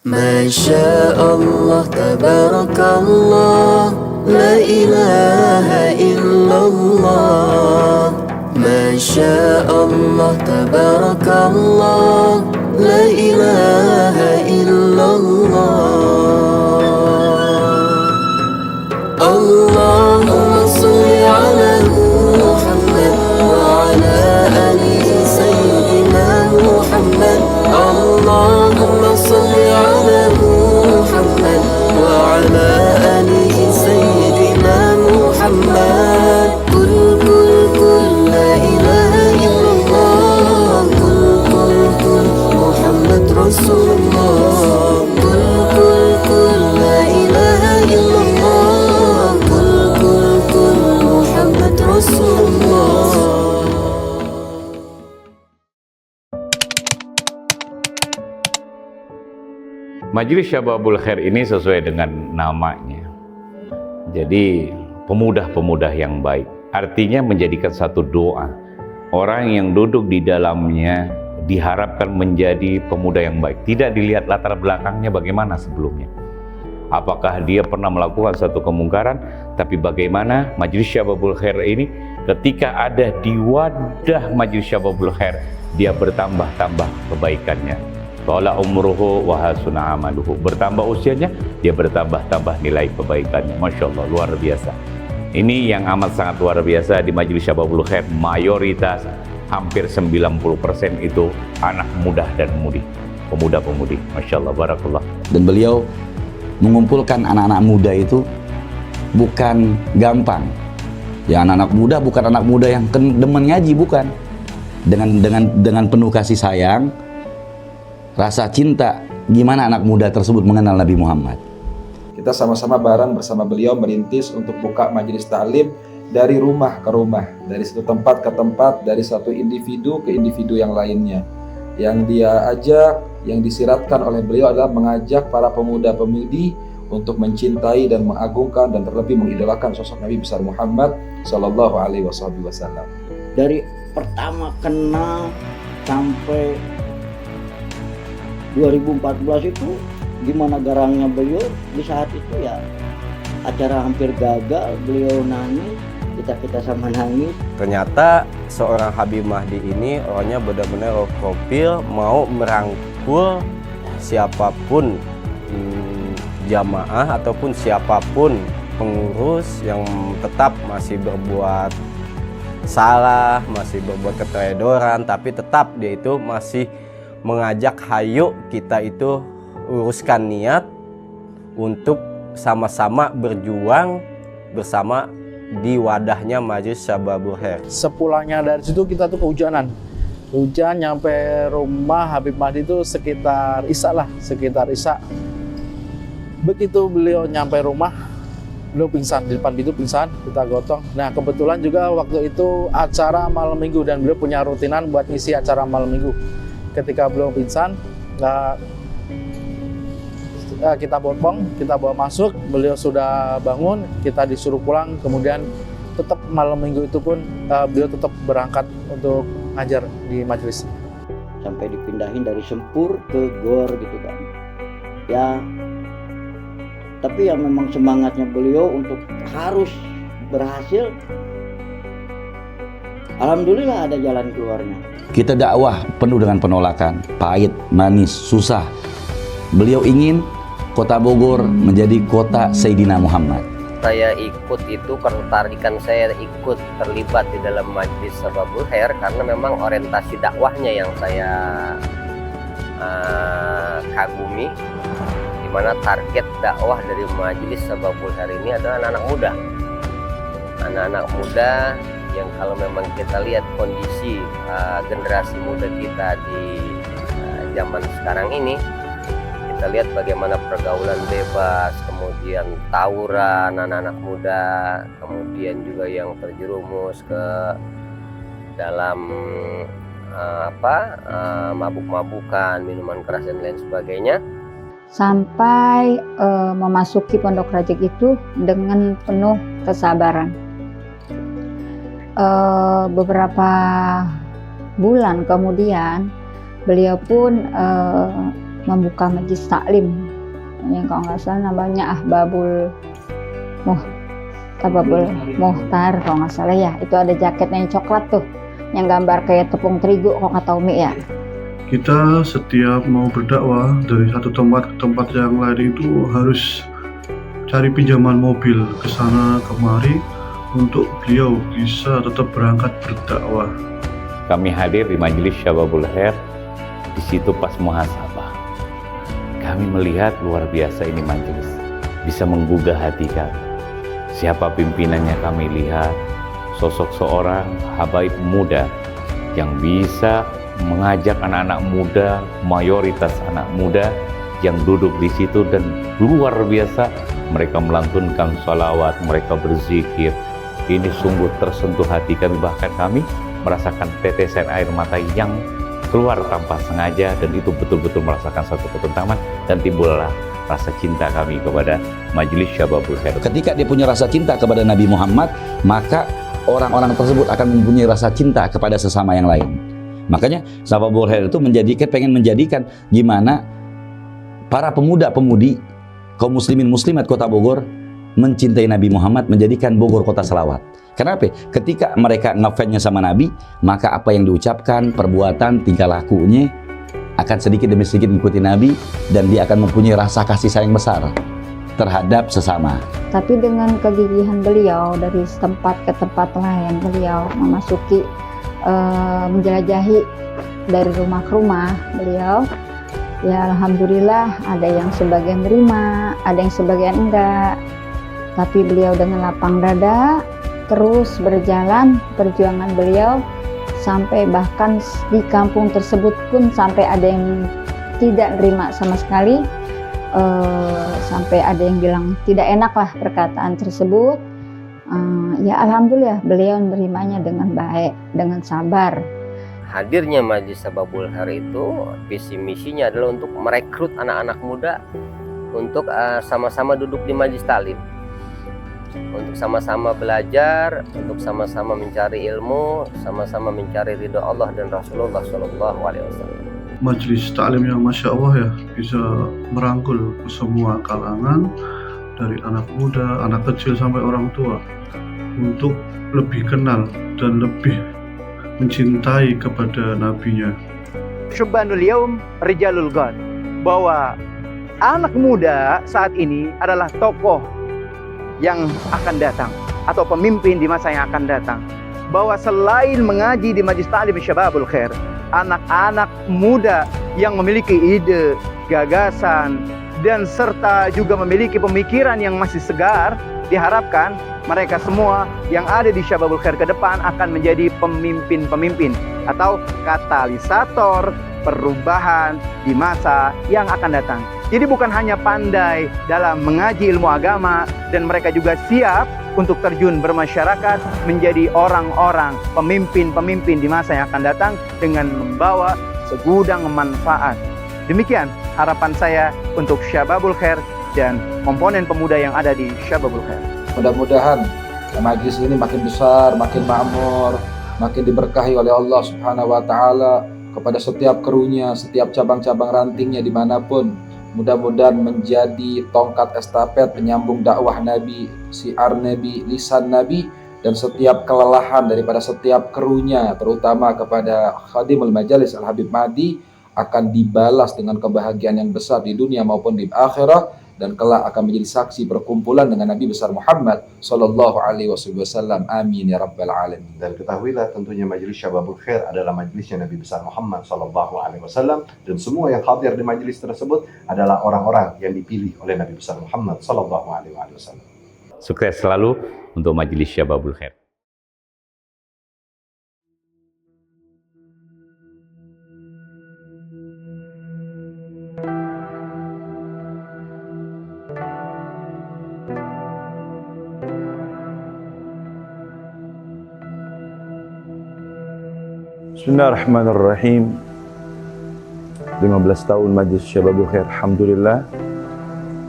Masya Allah, tabarakallah, la ilaha illallah. Masya Allah, tabarakallah, la ilaha illallah. Allahumma salli ala Muhammad wa ala ali Sayyidina Muhammad. Allahumma salli ala Muhammad wa ala ali Sayyidina Muhammad. Kul la ilaha illallah. Kul Muhammad Rasulullah. Kul la ilaha illallah. Kul Muhammad Rasulullah. Majelis Syababul Khair ini sesuai dengan namanya. Jadi pemuda-pemuda yang baik. Artinya menjadikan satu doa. Orang yang duduk di dalamnya diharapkan menjadi pemuda yang baik. Tidak dilihat latar belakangnya bagaimana sebelumnya. Apakah dia pernah melakukan satu kemungkaran, tapi bagaimana Majelis Syababul Khair ini ketika ada di wadah Majelis Syababul Khair, dia bertambah-tambah kebaikannya. Tala umruhu wa hasuna amaluhu. Bertambah usianya, dia bertambah-tambah nilai kebaikannya. Masya Allah, luar biasa. Ini yang amat sangat luar biasa di Majelis Syababul Khair. Mayoritas hampir 90% itu anak muda dan mudi, pemuda-pemudi. Masya Allah, barakallah. Dan beliau mengumpulkan anak-anak muda itu bukan gampang. Ya, anak-anak muda bukan anak muda yang demen ngaji, bukan. Dengan penuh kasih sayang, rasa cinta, gimana anak muda tersebut mengenal Nabi Muhammad. Kita sama-sama bareng bersama beliau merintis untuk buka majelis ta'lim dari rumah ke rumah, dari satu tempat ke tempat, dari satu individu ke individu yang lainnya. Yang dia ajak, yang disiratkan oleh beliau adalah mengajak para pemuda-pemudi untuk mencintai dan mengagungkan dan terlebih mengidolakan sosok Nabi besar Muhammad Sallallahu Alaihi Wasallam. Dari pertama kenal sampai 2014 itu gimana garangnya beliau di saat itu, ya acara hampir gagal, beliau nangis, kita sama nangis. Ternyata seorang Habib Mahdi ini orangnya benar-benar low profile, mau merangkul siapapun jamaah ataupun siapapun pengurus yang tetap masih berbuat salah, masih berbuat keteledoran, tapi tetap dia itu masih mengajak, hayu kita itu uruskan niat untuk sama-sama berjuang bersama di wadahnya Majelis Syababul Khair. Sepulangnya dari situ kita tuh kehujanan. Hujan nyampe rumah Habib Mahdi itu sekitar Isya. Begitu beliau nyampe rumah, beliau pingsan di depan pintu, pingsan, kita gotong. Nah, kebetulan juga waktu itu acara malam minggu dan beliau punya rutinan buat ngisi acara malam minggu. Ketika beliau pingsan, kita bopong, kita bawa masuk, beliau sudah bangun, kita disuruh pulang, kemudian tetap malam minggu itu pun beliau tetap berangkat untuk ngajar di majelis. Sampai dipindahin dari Sempur ke Gor gitu kan. Ya, tapi ya memang semangatnya beliau untuk harus berhasil. Alhamdulillah ada jalan keluarnya. Kita dakwah penuh dengan penolakan, pahit, manis, susah. Beliau ingin kota Bogor menjadi kota Sayyidina Muhammad. Saya ikut itu, ketertarikan saya ikut terlibat di dalam Majelis Syababul Khair karena memang orientasi dakwahnya yang saya kagumi, di mana target dakwah dari Majelis Syababul Khair ini adalah anak-anak muda. Anak-anak muda yang kalau memang kita lihat kondisi generasi muda kita di zaman sekarang ini, kita lihat bagaimana pergaulan bebas, kemudian tawuran anak-anak muda, kemudian juga yang terjerumus ke dalam mabuk-mabukan, minuman keras dan lain sebagainya. Sampai memasuki Pondok Rajek itu dengan penuh kesabaran. Beberapa bulan kemudian beliau pun membuka majlis taklim yang kalau nggak salah namanya Ahbabul Muhtar kalau nggak salah ya. Itu ada jaketnya yang coklat tuh, yang gambar kayak tepung terigu kalau kata Umi ya. Kita setiap mau berdakwah dari satu tempat ke tempat yang lain itu harus cari pinjaman mobil ke sana kemari untuk beliau bisa tetap berangkat berdakwah. Kami hadir di Majelis Syababul Khair, di situ pas muhasabah. Kami melihat luar biasa ini majelis, bisa menggugah hati kami. Siapa pimpinannya kami lihat, sosok seorang habaib muda yang bisa mengajak anak-anak muda, mayoritas anak muda yang duduk di situ, dan luar biasa mereka melantunkan salawat, mereka berzikir. Ini sungguh tersentuh hati kami, bahkan kami merasakan tetesan air mata yang keluar tanpa sengaja, dan itu betul-betul merasakan satu ketentraman, dan timbullah rasa cinta kami kepada Majelis Syababul Khair. Ketika dia punya rasa cinta kepada Nabi Muhammad, maka orang-orang tersebut akan mempunyai rasa cinta kepada sesama yang lain. Makanya Syababul Khair itu pengen menjadikan gimana para pemuda-pemudi kaum muslimin muslimat Kota Bogor mencintai Nabi Muhammad, menjadikan Bogor kota selawat. Kenapa? Ketika mereka ngefansnya sama Nabi, maka apa yang diucapkan, perbuatan, tingkah lakunya akan sedikit demi sedikit mengikuti Nabi, dan dia akan mempunyai rasa kasih sayang besar terhadap sesama. Tapi dengan kegigihan beliau dari tempat ke tempat lain, beliau memasuki menjelajahi dari rumah ke rumah beliau. Ya alhamdulillah, ada yang sebagian terima, ada yang sebagian enggak. Tapi beliau dengan lapang dada terus berjalan perjuangan beliau, sampai bahkan di kampung tersebut pun sampai ada yang tidak nerima sama sekali, sampai ada yang bilang tidak enak lah perkataan tersebut. Ya alhamdulillah beliau menerimanya dengan baik, dengan sabar. Hadirnya Majelis Syababul Khair itu visi misinya adalah untuk merekrut anak-anak muda untuk sama-sama duduk di majelis taklim, untuk sama-sama belajar, untuk sama-sama mencari ilmu, sama-sama mencari ridha Allah dan Rasulullah SAW. Majelis taklim yang Masya Allah ya, bisa merangkul semua kalangan, dari anak muda, anak kecil sampai orang tua, untuk lebih kenal dan lebih mencintai kepada nabinya. Syubbanul Yaum Rijalul Ghad, bahwa anak muda saat ini adalah tokoh yang akan datang atau pemimpin di masa yang akan datang. Bahwa selain mengaji di Majelis Ta'lim Syababul Khair, anak-anak muda yang memiliki ide, gagasan, dan serta juga memiliki pemikiran yang masih segar, diharapkan mereka semua yang ada di Syababul Khair ke depan akan menjadi pemimpin-pemimpin atau katalisator perubahan di masa yang akan datang. Jadi bukan hanya pandai dalam mengaji ilmu agama, dan mereka juga siap untuk terjun bermasyarakat menjadi orang-orang pemimpin-pemimpin di masa yang akan datang dengan membawa segudang manfaat. Demikian harapan saya untuk Syababul Khair dan komponen pemuda yang ada di Syababul Khair. Mudah-mudahan majelis ini makin besar, makin makmur, makin diberkahi oleh Allah Subhanahu wa Ta'ala kepada setiap krunya, setiap cabang-cabang rantingnya dimanapun. Mudah-mudahan menjadi tongkat estafet penyambung dakwah Nabi, syiar Nabi, lisan Nabi, dan setiap kelelahan daripada setiap krunya, terutama kepada Khadimul Majalis Al-Habib Mahdi, akan dibalas dengan kebahagiaan yang besar di dunia maupun di akhirat, dan kelak akan menjadi saksi perkumpulan dengan Nabi besar Muhammad sallallahu alaihi wasallam. Amin ya rabbal alamin. Dan ketahuilah tentunya Majelis Syababul Khair adalah majelisnya Nabi besar Muhammad sallallahu alaihi wasallam, dan semua yang hadir di majelis tersebut adalah orang-orang yang dipilih oleh Nabi besar Muhammad sallallahu alaihi wasallam. Sukses selalu untuk Majelis Syababul Khair. Bismillahirrahmanirrahim. 15 tahun Majelis Syababul Khair, alhamdulillah.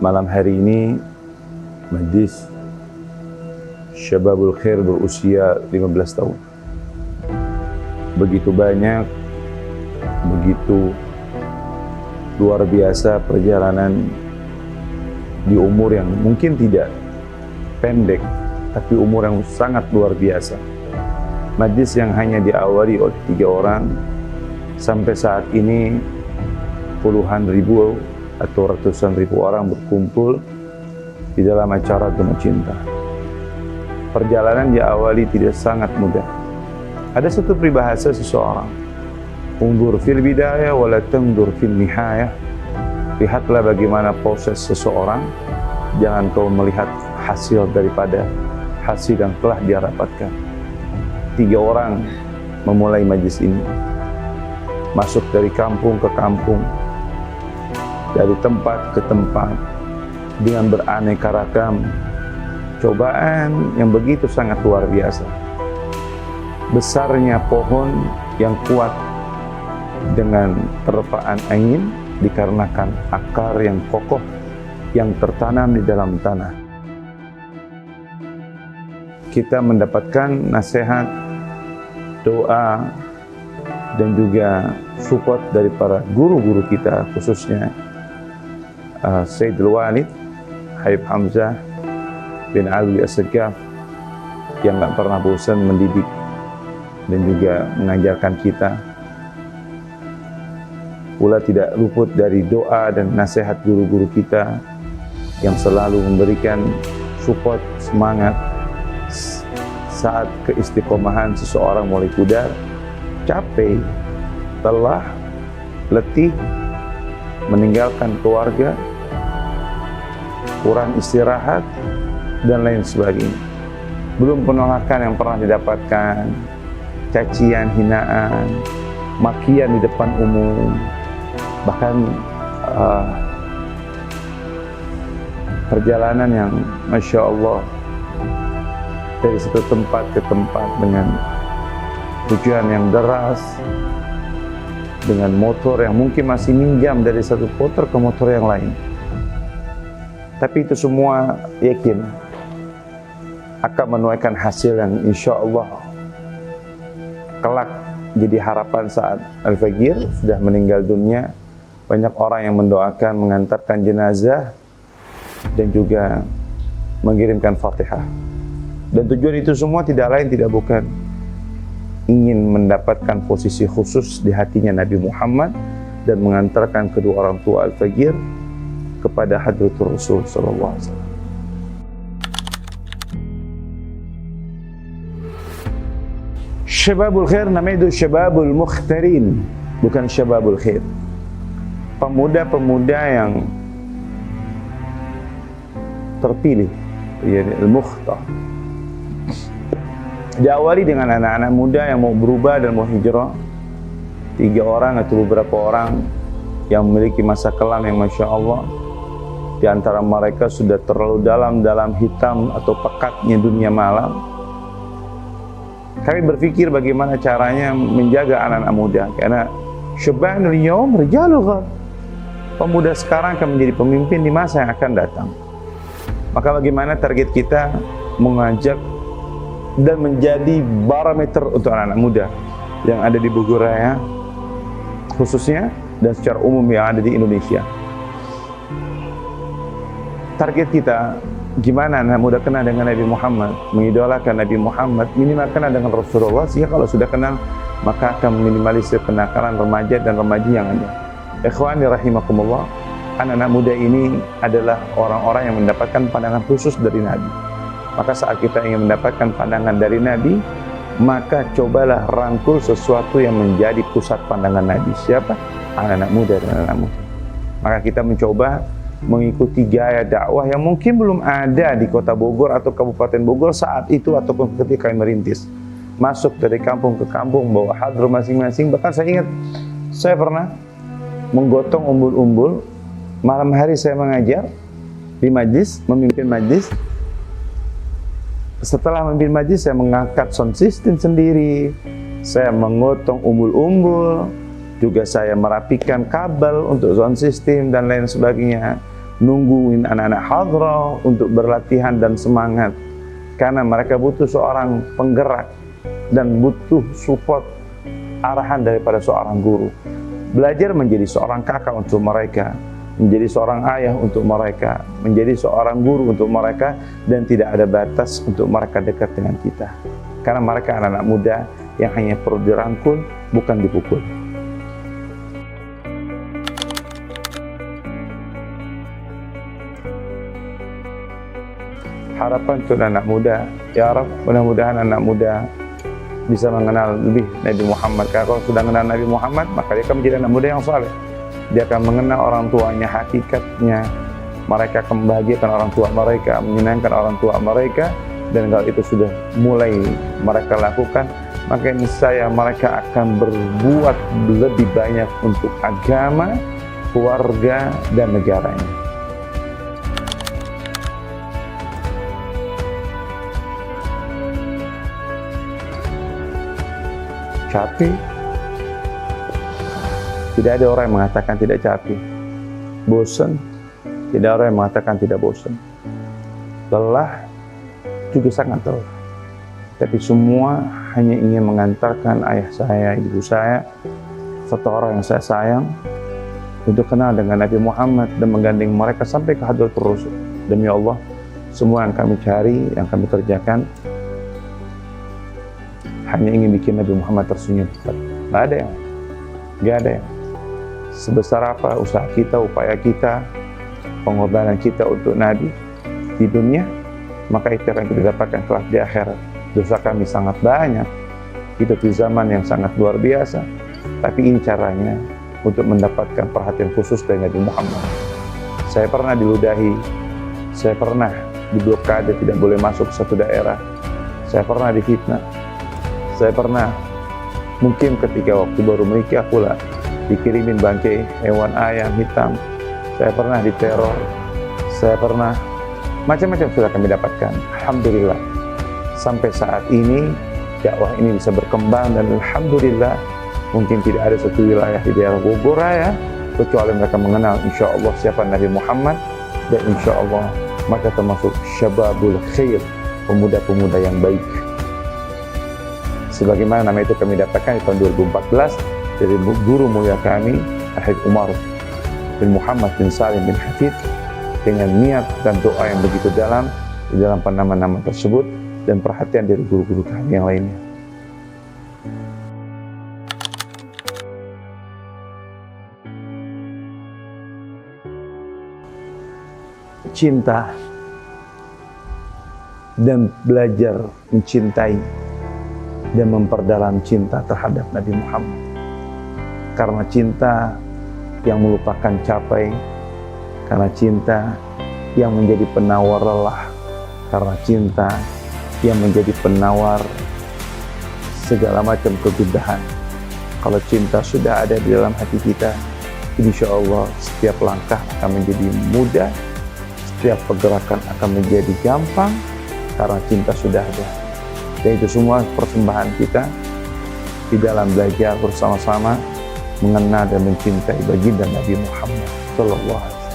Malam hari ini Majelis Syababul Khair berusia 15 tahun. Begitu banyak, begitu luar biasa perjalanan di umur yang mungkin tidak pendek, tapi umur yang sangat luar biasa. Majlis yang hanya diawali oleh 3 orang, sampai saat ini puluhan ribu atau ratusan ribu orang berkumpul di dalam acara Gema Cinta. Perjalanan diawali tidak sangat mudah. Ada satu peribahasa seseorang, undur fil bidayah wala tandur fil nihayah. Lihatlah bagaimana proses seseorang, jangan kau melihat hasil daripada hasil yang telah dia dapatkan. 3 orang memulai majlis ini, masuk dari kampung ke kampung, dari tempat ke tempat, dengan beraneka ragam cobaan yang begitu sangat luar biasa. Besarnya pohon yang kuat dengan terpaan angin dikarenakan akar yang kokoh yang tertanam di dalam tanah. Kita mendapatkan nasihat, doa, dan juga support dari para guru-guru kita, khususnya Sayyidul Walid Habib Hamzah bin Alwi As-Segaf, yang gak pernah bosan mendidik dan juga mengajarkan kita. Pula tidak luput dari doa dan nasihat guru-guru kita yang selalu memberikan support, semangat saat keistiqomahan seseorang mulai pudar, capek, lelah, letih, meninggalkan keluarga, kurang istirahat, dan lain sebagainya. Belum penolakan yang pernah didapatkan, cacian, hinaan, makian di depan umum, bahkan perjalanan yang Masya Allah dari satu tempat ke tempat dengan hujan yang deras, dengan motor yang mungkin masih minjam dari satu motor ke motor yang lain. Tapi itu semua yakin akan menuaikan hasil yang insya Allah kelak jadi harapan saat Al-Fajir sudah meninggal dunia. Banyak orang yang mendoakan, mengantarkan jenazah, dan juga mengirimkan Fatihah. Dan tujuan itu semua tidak lain tidak bukan ingin mendapatkan posisi khusus di hatinya Nabi Muhammad dan mengantarkan kedua orang tua Al-Fajir kepada Hadratul Rasul sallallahu alaihi wasallam. Syababul Khair namanya itu Syababul Mukhtarin, bukan Syababul Khair. Pemuda-pemuda yang terpilih, yani Al-Mukhtar. Diawali dengan anak-anak muda yang mau berubah dan mau hijrah. 3 orang atau beberapa orang yang memiliki masa kelam yang Masya Allah. Di antara mereka sudah terlalu dalam hitam atau pekatnya dunia malam. Kami berpikir bagaimana caranya menjaga anak-anak muda, karena syabbanul yawm rijalul ghad. Pemuda sekarang akan menjadi pemimpin di masa yang akan datang. Maka bagaimana target kita mengajak dan menjadi barometer untuk anak-anak muda yang ada di Bogor Raya khususnya, dan secara umum yang ada di Indonesia. Target kita gimana anak muda kenal dengan Nabi Muhammad, mengidolakan Nabi Muhammad, minimal kenal dengan Rasulullah, sehingga kalau sudah kenal maka akan meminimalisir kenakalan remaja dan remaji yang ada. Ikhwani rahimakumullah, anak-anak muda ini adalah orang-orang yang mendapatkan pandangan khusus dari Nabi. Maka saat kita ingin mendapatkan pandangan dari Nabi, maka cobalah rangkul sesuatu yang menjadi pusat pandangan Nabi. Siapa? Anak-anak muda dan anak muda. Maka kita mencoba mengikuti gaya dakwah yang mungkin belum ada di kota Bogor atau Kabupaten Bogor saat itu ataupun ketika kami merintis. Masuk dari kampung ke kampung, bawa hadroh masing-masing. Bahkan saya ingat, saya pernah menggotong umbul-umbul. Malam hari saya mengajar di majlis, memimpin majlis. Setelah memimpin majlis, saya mengangkat sound system sendiri. Saya menggotong umbul-umbul. Juga saya merapikan kabel untuk sound system dan lain sebagainya. Nungguin anak-anak hadrah untuk berlatihan dan semangat. Karena mereka butuh seorang penggerak dan butuh support arahan daripada seorang guru. Belajar menjadi seorang kakak untuk mereka, menjadi seorang ayah untuk mereka, menjadi seorang guru untuk mereka, dan tidak ada batas untuk mereka dekat dengan kita. Karena mereka anak-anak muda yang hanya perlu dirangkul, bukan dipukul. Harapan untuk anak muda, ya Rabb, mudah-mudahan anak muda bisa mengenal lebih Nabi Muhammad. Karena kalau sudah mengenal Nabi Muhammad, maka dia akan menjadi anak muda yang saleh. Dia akan mengenal orang tuanya, hakikatnya. Mereka akan membahagiakan orang tua mereka, menyenangkan orang tua mereka. Dan kalau itu sudah mulai mereka lakukan, maka niscaya mereka akan berbuat lebih banyak untuk agama, keluarga, dan negaranya. Capek? Tidak ada orang yang mengatakan tidak capek. Bosan? Tidak ada orang yang mengatakan tidak bosan. Lelah? Juga sangat lelah. Tapi semua hanya ingin mengantarkan ayah saya, ibu saya, satu orang yang saya sayang, untuk kenal dengan Nabi Muhammad dan menggandeng mereka sampai ke Hadratul Rasul. Demi Allah, semua yang kami cari, yang kami kerjakan, hanya ingin bikin Nabi Muhammad tersenyum. Nggak ada yang. Sebesar apa usaha kita, upaya kita, pengorbanan kita untuk Nabi di dunia, maka itu akan kita dapatkan kelak di akhirat. Dosa kami sangat banyak, hidup di zaman yang sangat luar biasa, tapi ini caranya untuk mendapatkan perhatian khusus dari Nabi Muhammad. Saya pernah diludahi, saya pernah diblokade, tidak boleh masuk ke satu daerah, saya pernah difitnah, saya pernah mungkin ketika waktu baru menikah pula dikirimin bangkai hewan ayam hitam, saya pernah diteror, saya pernah macam-macam sudah kami dapatkan. Alhamdulillah sampai saat ini dakwah ini bisa berkembang, dan alhamdulillah mungkin tidak ada satu wilayah di daerah Bogor Raya kecuali mereka mengenal insya Allah siapa Nabi Muhammad, dan insya Allah mereka termasuk syababul khair, pemuda-pemuda yang baik. Sebagaimana nama itu kami dapatkan di tahun 2014 dari guru mulia kami Al-Hajj Umar bin Muhammad bin Salim bin Hafid, dengan niat dan doa yang begitu dalam di dalam nama-nama tersebut dan perhatian dari guru-guru kami yang lainnya. Cinta dan belajar mencintai dan memperdalam cinta terhadap Nabi Muhammad. Karena cinta yang melupakan capai, karena cinta yang menjadi penawar lelah, karena cinta yang menjadi penawar segala macam kegundahan. Kalau cinta sudah ada di dalam hati kita, insya Allah setiap langkah akan menjadi mudah, setiap pergerakan akan menjadi gampang, karena cinta sudah ada. Dan itu semua persembahan kita di dalam belajar bersama-sama mengenal dan mencintai baginda Nabi Muhammad sallallahu alaihi wasallam.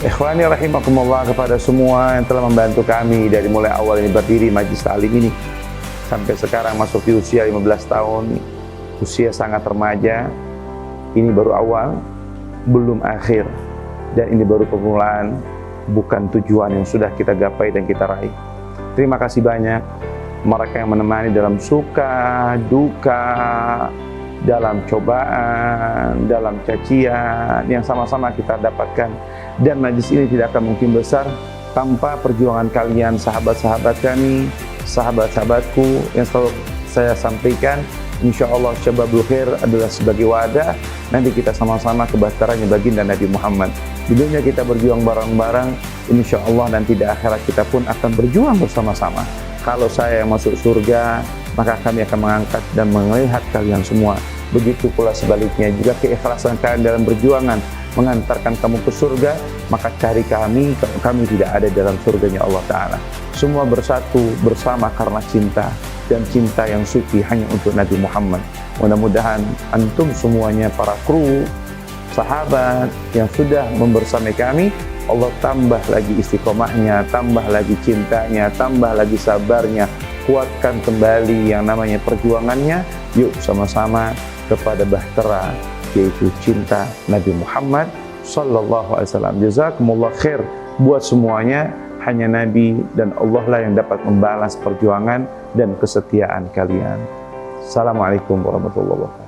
Ikhwani rahimakumullah, kepada semua yang telah membantu kami dari mulai awal ini berdiri Majlis Ta'lim ini sampai sekarang masuk di usia 15 tahun, usia sangat remaja. Ini baru awal, belum akhir, dan ini baru permulaan, bukan tujuan yang sudah kita gapai dan kita raih. Terima kasih banyak mereka yang menemani dalam suka, duka, dalam cobaan, dalam cacian yang sama-sama kita dapatkan. Dan majlis ini tidak akan mungkin besar tanpa perjuangan kalian, sahabat-sahabat kami, sahabat-sahabatku yang selalu saya sampaikan. Insya Allah Syababul Khair adalah sebagai wadah nanti kita sama-sama kebatarannya baginda Nabi Muhammad. Di dunia kita berjuang bareng-bareng, insya Allah nanti di akhirat kita pun akan berjuang bersama-sama. Kalau saya yang masuk surga, maka kami akan mengangkat dan melihat kalian semua. Begitu pula sebaliknya, jika keikhlasan kalian dalam perjuangan mengantarkan kamu ke surga, maka cari kami tidak ada dalam surganya Allah Ta'ala. Semua bersatu bersama karena cinta, dan cinta yang suci hanya untuk Nabi Muhammad. Mudah-mudahan antum semuanya, para kru, sahabat yang sudah membersamai kami, Allah tambah lagi istiqomahnya, tambah lagi cintanya, tambah lagi sabarnya, kuatkan kembali yang namanya perjuangannya. Yuk sama-sama kepada bahtera, yaitu cinta Nabi Muhammad sallallahu alaihi wasallam. Jazakumullah khair buat semuanya. Hanya Nabi dan Allah lah yang dapat membalas perjuangan dan kesetiaan kalian. Assalamualaikum warahmatullahi wabarakatuh.